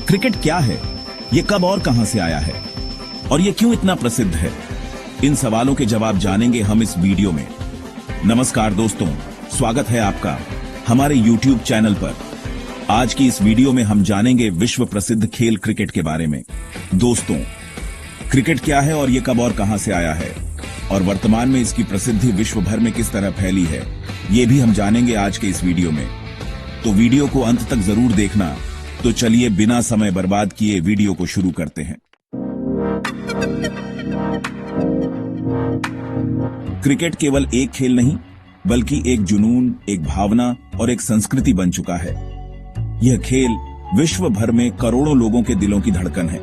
Cricket क्या है, ये कब और कहां से आया है और ये क्यों इतना प्रसिद्ध है? इन सवालों के जवाब जानेंगे हम इस वीडियो में। नमस्कार दोस्तों, स्वागत है आपका हमारे YouTube चैनल पर। आज की इस वीडियो में हम जानेंगे विश्व प्रसिद्ध खेल क्रिकेट के बारे में। दोस्तों, क्रिकेट क्या है और ये कब और कहां से आया है और वर्तमान में इसकी प्रसिद्धि विश्व भर में किस तरह फैली है, ये भी हम जानेंगे आज के इस वीडियो में। तो वीडियो को अंत तक जरूर देखना। तो चलिए बिना समय बर्बाद किए वीडियो को शुरू करते हैं। क्रिकेट केवल एक खेल नहीं, बल्कि एक जुनून, एक भावना और एक संस्कृति बन चुका है। यह खेल विश्व भर में करोड़ों लोगों के दिलों की धड़कन है।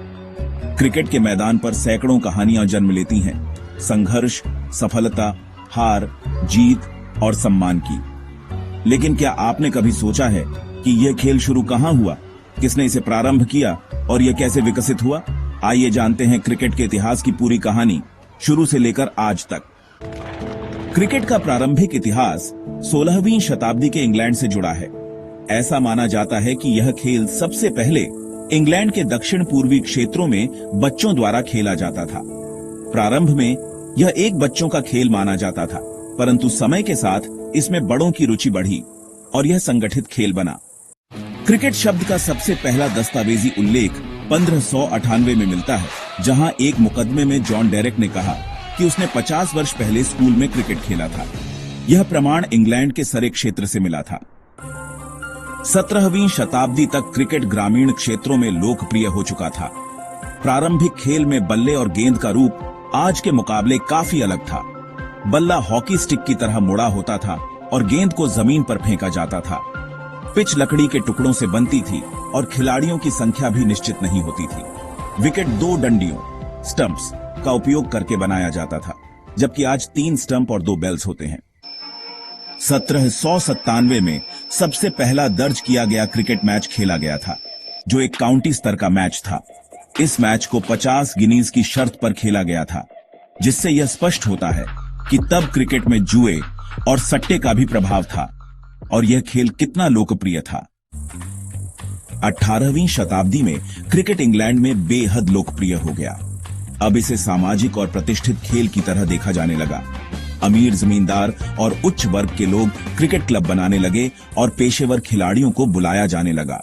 क्रिकेट के मैदान पर सैकड़ों कहानियां जन्म लेती हैं, संघर्ष, सफलता, हार, जीत और सम्मान की। लेकिन क्या आपने कभी सोचा है कि यह खेल शुरू कहां हुआ, किसने इसे प्रारंभ किया और यह कैसे विकसित हुआ? आइए जानते हैं क्रिकेट के इतिहास की पूरी कहानी, शुरू से लेकर आज तक। क्रिकेट का प्रारंभिक इतिहास 16वीं शताब्दी के इंग्लैंड से जुड़ा है। ऐसा माना जाता है कि यह खेल सबसे पहले इंग्लैंड के दक्षिण पूर्वी क्षेत्रों में बच्चों द्वारा खेला जाता था। प्रारंभ में यह एक बच्चों का खेल माना जाता था, परंतु समय के साथ इसमें बड़ों की रुचि बढ़ी और यह संगठित खेल बना। क्रिकेट शब्द का सबसे पहला दस्तावेजी उल्लेख 1598 में मिलता है, जहां एक मुकदमे में जॉन डेरेक ने कहा कि उसने 50 वर्ष पहले स्कूल में क्रिकेट खेला था। यह प्रमाण इंग्लैंड के सरे क्षेत्र से मिला था। 17वीं शताब्दी तक क्रिकेट ग्रामीण क्षेत्रों में लोकप्रिय हो चुका था। प्रारंभिक खेल में बल्ले और गेंद का रूप आज के मुकाबले काफी अलग था। बल्ला हॉकी स्टिक की तरह मुड़ा होता था और गेंद को जमीन पर फेंका जाता था। पिच लकड़ी के टुकड़ों से बनती थी और खिलाड़ियों की संख्या भी निश्चित नहीं होती थी। विकेट 2 डंडियों, स्टंप्स का उपयोग करके बनाया जाता था, जबकि आज 3 स्टंप और 2 बेल्स होते हैं। 1797 में सबसे पहला दर्ज किया गया क्रिकेट मैच खेला गया था, जो एक काउंटी स्तर का मैच था। इस मैच को 50 गिनीज की शर्त पर खेला गया था, जिससे यह स्पष्ट होता है कि तब क्रिकेट में जुए और सट्टे का भी प्रभाव था और यह खेल कितना लोकप्रिय था। 18वीं शताब्दी में क्रिकेट इंग्लैंड में बेहद लोकप्रिय हो गया। अब इसे सामाजिक और प्रतिष्ठित खेल की तरह देखा जाने लगा। अमीर जमींदार और उच्च वर्ग के लोग क्रिकेट क्लब बनाने लगे और पेशेवर खिलाड़ियों को बुलाया जाने लगा।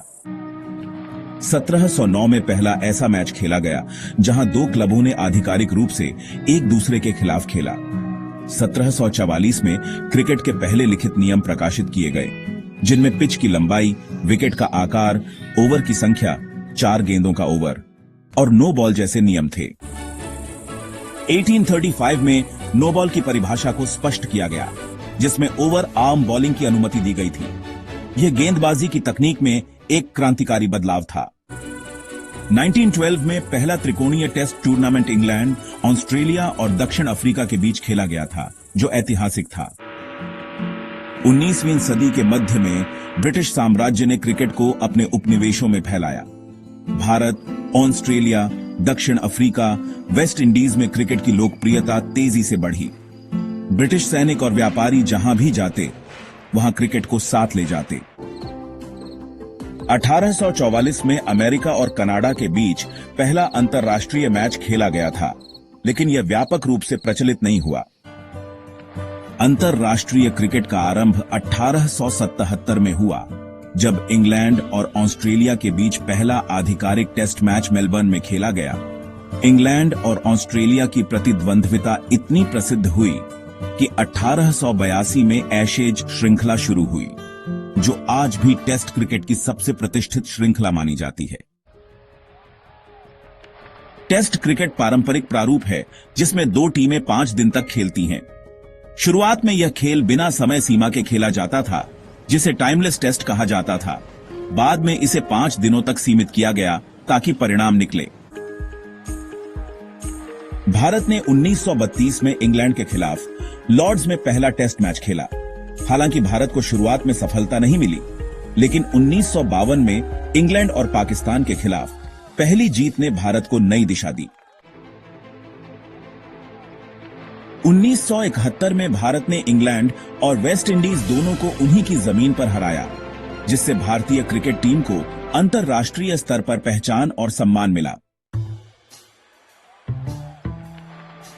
1709 में पहला ऐसा मैच खेला गया जहां 2 क्लबों ने आधिकारिक रूप से एक दूसरे के खिलाफ खेला। 1744 में क्रिकेट के पहले लिखित नियम प्रकाशित किए गए, जिनमें पिच की लंबाई, विकेट का आकार, ओवर की संख्या, 4 गेंदों का ओवर और नो बॉल जैसे नियम थे। 1835 में नो बॉल की परिभाषा को स्पष्ट किया गया, जिसमें ओवर आर्म बॉलिंग की अनुमति दी गई थी। यह गेंदबाजी की तकनीक में एक क्रांतिकारी बदलाव था। 1912 में पहला त्रिकोणीय टेस्ट टूर्नामेंट इंग्लैंड, ऑस्ट्रेलिया और दक्षिण अफ्रीका के बीच खेला गया था, जो ऐतिहासिक था। 19वीं सदी के मध्य में ब्रिटिश साम्राज्य ने क्रिकेट को अपने उपनिवेशों में फैलाया। भारत, ऑस्ट्रेलिया, दक्षिण अफ्रीका, वेस्ट इंडीज में क्रिकेट की लोकप्रियता तेजी से बढ़ी। ब्रिटिश सैनिक और व्यापारी जहां भी जाते, वहां क्रिकेट को साथ ले जाते। 1844 में अमेरिका और कनाडा के बीच पहला अंतर्राष्ट्रीय मैच खेला गया था, लेकिन यह व्यापक रूप से प्रचलित नहीं हुआ। अंतर्राष्ट्रीय क्रिकेट का आरंभ 1877 में हुआ, जब इंग्लैंड और ऑस्ट्रेलिया के बीच पहला आधिकारिक टेस्ट मैच मेलबर्न में खेला गया। इंग्लैंड और ऑस्ट्रेलिया की प्रतिद्वंद्विता इतनी प्रसिद्ध हुई कि 1882 में एशेज श्रृंखला शुरू हुई, जो आज भी टेस्ट क्रिकेट की सबसे प्रतिष्ठित श्रृंखला मानी जाती है। टेस्ट क्रिकेट पारंपरिक प्रारूप है, जिसमें 2 टीमें 5 दिन तक खेलती हैं। शुरुआत में यह खेल बिना समय सीमा के खेला जाता था, जिसे टाइमलेस टेस्ट कहा जाता था। बाद में इसे 5 दिनों तक सीमित किया गया ताकि परिणाम निकले। भारत ने 1932 में इंग्लैंड के खिलाफ लॉर्ड्स में पहला टेस्ट मैच खेला। हालांकि भारत को शुरुआत में सफलता नहीं मिली, लेकिन 1952 में इंग्लैंड और पाकिस्तान के खिलाफ पहली जीत ने भारत को नई दिशा दी। 1971 में भारत ने इंग्लैंड और वेस्ट इंडीज दोनों को उन्हीं की जमीन पर हराया, जिससे भारतीय क्रिकेट टीम को अंतरराष्ट्रीय स्तर पर पहचान और सम्मान मिला।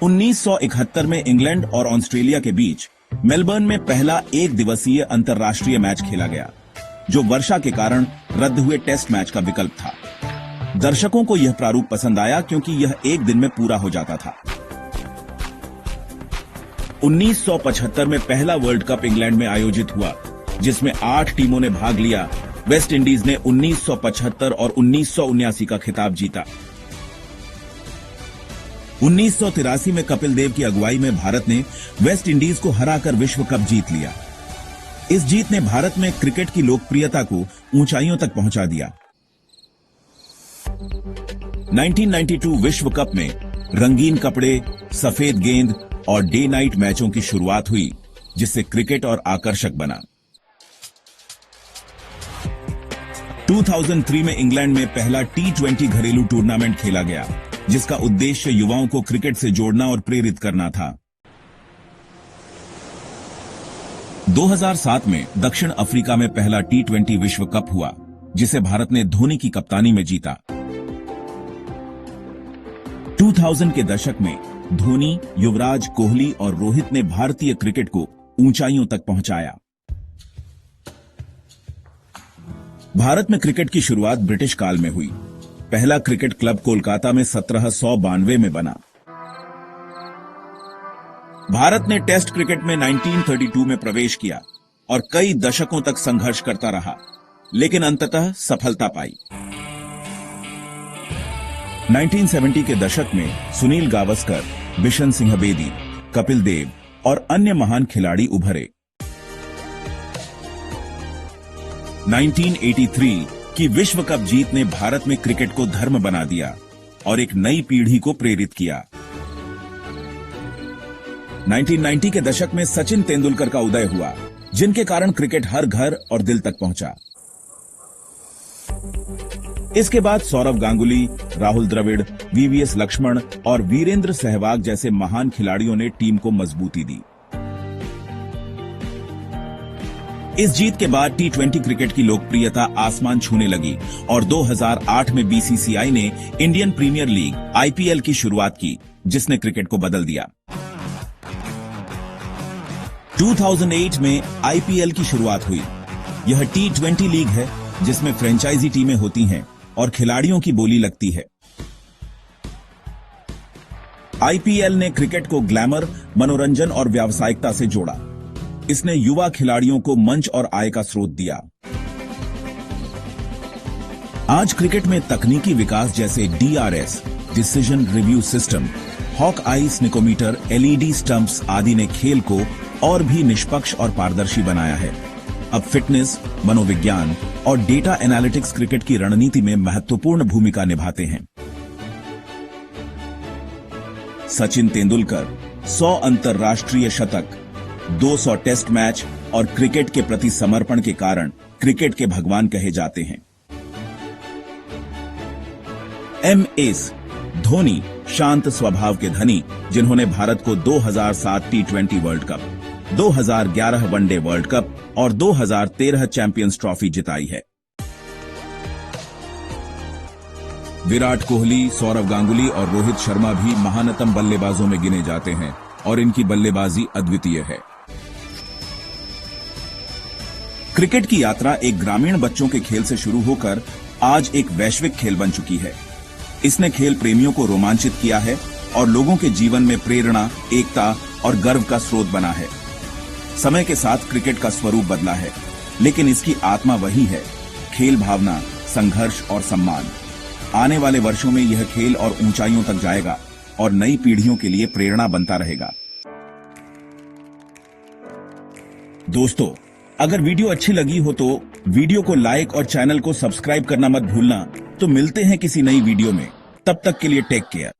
1971 में इंग्लैंड और ऑस्ट्रेलिया के बीच मेलबर्न में पहला एक दिवसीय अंतरराष्ट्रीय मैच खेला गया, जो वर्षा के कारण रद्द हुए टेस्ट मैच का विकल्प था। दर्शकों को यह प्रारूप पसंद आया क्योंकि यह एक दिन में पूरा हो जाता था। 1975 में पहला वर्ल्ड कप इंग्लैंड में आयोजित हुआ, जिसमें 8 टीमों ने भाग लिया। वेस्ट इंडीज ने 1975 और 1979 का खिताब जीता। 1983 में कपिल देव की अगुवाई में भारत ने वेस्ट इंडीज को हराकर विश्व कप जीत लिया। इस जीत ने भारत में क्रिकेट की लोकप्रियता को ऊंचाइयों तक पहुंचा दिया। 1992 विश्व कप में रंगीन कपड़े, सफेद गेंद और डे नाइट मैचों की शुरुआत हुई, जिससे क्रिकेट और आकर्षक बना। 2003 में इंग्लैंड में पहला T20 घरेलू टूर्नामेंट खेला गया, जिसका उद्देश्य युवाओं को क्रिकेट से जोड़ना और प्रेरित करना था। 2007 में दक्षिण अफ्रीका में पहला T20 विश्व कप हुआ, जिसे भारत ने धोनी की कप्तानी में जीता। 2000 के दशक में धोनी, युवराज, कोहली और रोहित ने भारतीय क्रिकेट को ऊंचाइयों तक पहुंचाया। भारत में क्रिकेट की शुरुआत ब्रिटिश काल में हुई। पहला क्रिकेट क्लब कोलकाता में 1792 में बना। भारत ने टेस्ट क्रिकेट में 1932 में प्रवेश किया और कई दशकों तक संघर्ष करता रहा, लेकिन अंततः सफलता पाई। 1970 के दशक में सुनील गावस्कर, बिशन सिंह बेदी, कपिल देव और अन्य महान खिलाड़ी उभरे। 1983 की विश्व कप जीत ने भारत में क्रिकेट को धर्म बना दिया और एक नई पीढ़ी को प्रेरित किया। 1990 के दशक में सचिन तेंदुलकर का उदय हुआ, जिनके कारण क्रिकेट हर घर और दिल तक पहुंचा। इसके बाद सौरव गांगुली, राहुल द्रविड़, वीवीएस लक्ष्मण और वीरेंद्र सहवाग जैसे महान खिलाड़ियों ने टीम को मजबूती दी। इस जीत के बाद T20 क्रिकेट की लोकप्रियता आसमान छूने लगी और 2008 में बीसीसीआई ने इंडियन प्रीमियर लीग IPL की शुरुआत की, जिसने क्रिकेट को बदल दिया। 2008 में IPL की शुरुआत हुई। यह T20 लीग है, जिसमें फ्रेंचाइजी टीमें होती हैं और खिलाड़ियों की बोली लगती है। IPL ने क्रिकेट को ग्लैमर, मनोरंजन और व्यावसायिकता से जोड़ा। इसने युवा खिलाड़ियों को मंच और आय का स्रोत दिया। आज क्रिकेट में तकनीकी विकास जैसे DRS, decision review system, hawk eye snickometer, LED stumps आदि ने खेल को और भी निष्पक्ष और पारदर्शी बनाया है। अब फिटनेस, मनोविज्ञान और डेटा एनालिटिक्स क्रिकेट की रणनीति में महत्वपूर्ण भूमिका निभाते हैं। सचिन तेंदुलकर 100 अंतरराष्ट्रीय शतक, 200 टेस्ट मैच और क्रिकेट के प्रति समर्पण के कारण क्रिकेट के भगवान कहे जाते हैं। MS धोनी शांत स्वभाव के धनी, जिन्होंने भारत को 2007 T20 world cup, 2011 one day world cup और 2013 चैंपियंस ट्रॉफी जिताई है। विराट कोहली, सौरव गांगुली और रोहित शर्मा भी महानतम बल्लेबाजों में गिने जाते हैं और इनकी बल्लेबाजी अद्वितीय है। क्रिकेट की यात्रा एक ग्रामीण बच्चों के खेल से शुरू होकर आज एक वैश्विक खेल बन चुकी है। इसने खेल प्रेमियों को रोमांचित किया है और लोगों के जीवन में प्रेरणा, एकता और गर्व का स्रोत बना है। समय के साथ क्रिकेट का स्वरूप बदला है, लेकिन इसकी आत्मा वही है: खेल भावना, संघर्ष और सम्मान। आने वाले वर्षों में यह खेल और ऊंचाइयों तक जाएगा और नई पीढ़ियों के लिए प्रेरणा बनता रहेगा। दोस्तों, अगर वीडियो अच्छी लगी हो तो वीडियो को लाइक और चैनल को सब्सक्राइब करना मत भूलना। तो मिलते हैं किसी नई वीडियो में, तब तक के लिए टेक केयर।